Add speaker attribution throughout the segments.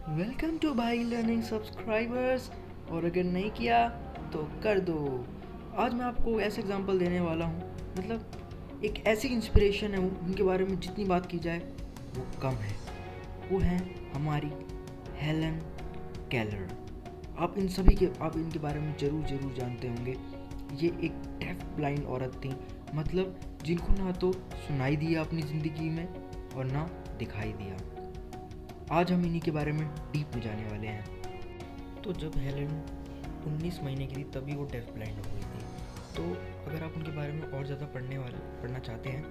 Speaker 1: Welcome to भाई learning subscribers. और अगर नहीं किया तो कर दो। आज मैं आपको ऐसे एग्जांपल देने वाला हूँ, मतलब एक ऐसी इंस्पिरेशन है उनके बारे में जितनी बात की जाए वो कम है। वो है हमारी हेलन केलर। आप इनके बारे में ज़रूर जानते होंगे। ये एक डेफ ब्लाइंड औरत थी, मतलब जिनको ना तो सुनाई दिया अपनी ज़िंदगी में और ना दिखाई दिया। आज हम इन्हीं के बारे में डीप में जाने वाले हैं। तो जब हेलन 19 महीने की थी तभी वो डेफ ब्लाइंड हो गई थी। तो अगर आप उनके बारे में और ज़्यादा पढ़ना चाहते हैं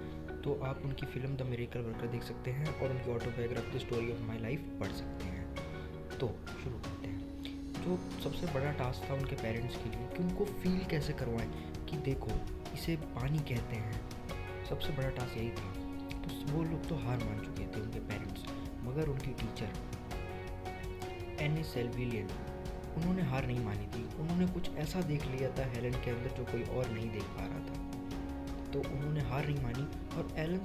Speaker 1: तो आप उनकी फ़िल्म द मिरेकल वर्कर देख सकते हैं और उनकी autobiography the story of my life पढ़ सकते हैं। तो शुरू करते हैं। जो सबसे बड़ा टास्क था उनके पेरेंट्स के लिए कि उनको फील कैसे करवाएं कि देखो इसे पानी कहते हैं। सबसे बड़ा टास्क यही था। तो वो लोग तो हार मान चुके थे, उनके पेरेंट्स, मगर उनकी टीचर एनी सेल्विलियन, उन्होंने हार नहीं मानी थी। उन्होंने कुछ ऐसा देख लिया था हेलन के अंदर जो कोई और नहीं देख पा रहा था। तो उन्होंने हार नहीं मानी। और हेलन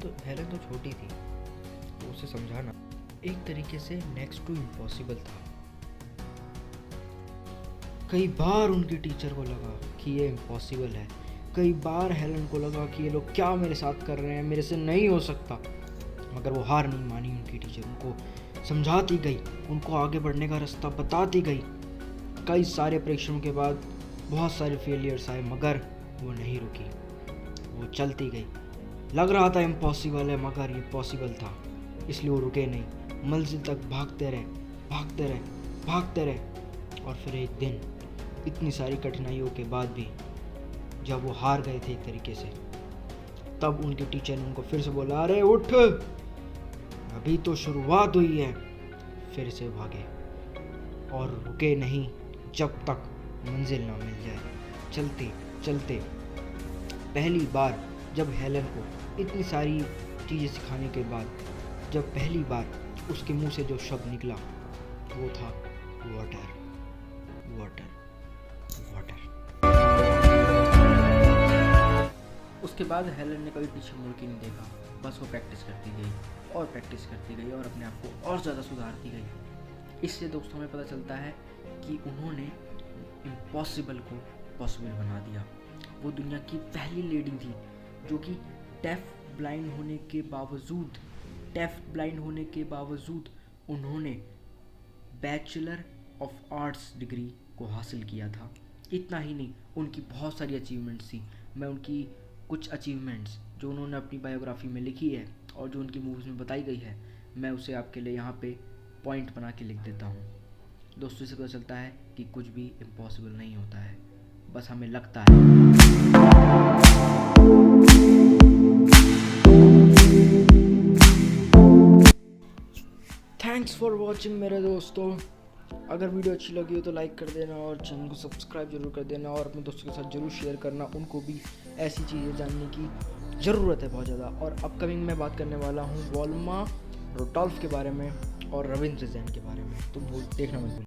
Speaker 1: तो छोटी थी, तो उसे समझाना एक तरीके से नेक्स्ट टू इम्पॉसिबल था। कई बार उनकी टीचर को लगा कि ये इम्पॉसिबल है। कई बार हेलन को लगा कि ये लोग क्या मेरे साथ कर रहे हैं, मेरे से नहीं हो सकता। मगर वो हार नहीं मानी। उनकी टीचर उनको समझाती गई, उनको आगे बढ़ने का रास्ता बताती गई। कई सारे परीक्षणों के बाद बहुत सारे फेलियर्स आए, मगर वो नहीं रुकी, वो चलती गई। लग रहा था इम्पॉसिबल है, मगर ये पॉसिबल था, इसलिए वो रुके नहीं। मंजिल तक भागते रहे। और फिर एक दिन इतनी सारी कठिनाइयों के बाद भी जब वो हार गए थे एक तरीके से, तब उनके टीचर ने उनको फिर से बोला, अरे उठ, अभी तो शुरुआत हुई है। फिर से भागे और रुके नहीं जब तक मंजिल ना मिल जाए। चलते पहली बार जब हेलन को इतनी सारी चीज़ें सिखाने के बाद जब पहली बार उसके मुंह से जो शब्द निकला वो था वाटर। उसके बाद हेलन ने कभी पीछे मुड़ के नहीं देखा। बस वो प्रैक्टिस करती गई और अपने आप को और ज़्यादा सुधारती गई। इससे दोस्तों हमें पता चलता है कि उन्होंने इम्पॉसिबल को पॉसिबल बना दिया। वो दुनिया की पहली लेडी थी जो कि डेफ ब्लाइंड होने के बावजूद उन्होंने बैचलर ऑफ आर्ट्स डिग्री को हासिल किया था। इतना ही नहीं, उनकी बहुत सारी अचीवमेंट्स थी। मैं उनकी कुछ अचीवमेंट्स जो उन्होंने अपनी बायोग्राफी में लिखी है और जो उनकी मूवीज़ में बताई गई है, मैं उसे आपके लिए यहाँ पे पॉइंट बना के लिख देता हूँ। दोस्तों, इससे पता चलता है कि कुछ भी इम्पॉसिबल नहीं होता है, बस हमें लगता है। थैंक्स फॉर वॉचिंग मेरे दोस्तों। अगर वीडियो अच्छी लगी हो तो लाइक कर देना और चैनल को सब्सक्राइब जरूर कर देना और अपने दोस्तों के साथ जरूर शेयर करना। उनको भी ऐसी चीज़ें जानने की ज़रूरत है बहुत ज़्यादा। और अपकमिंग में बात करने वाला हूँ वॉल्मा रुडोल्फ के बारे में और रविंद्र जैन के बारे में, तो देखना मत भूलिए।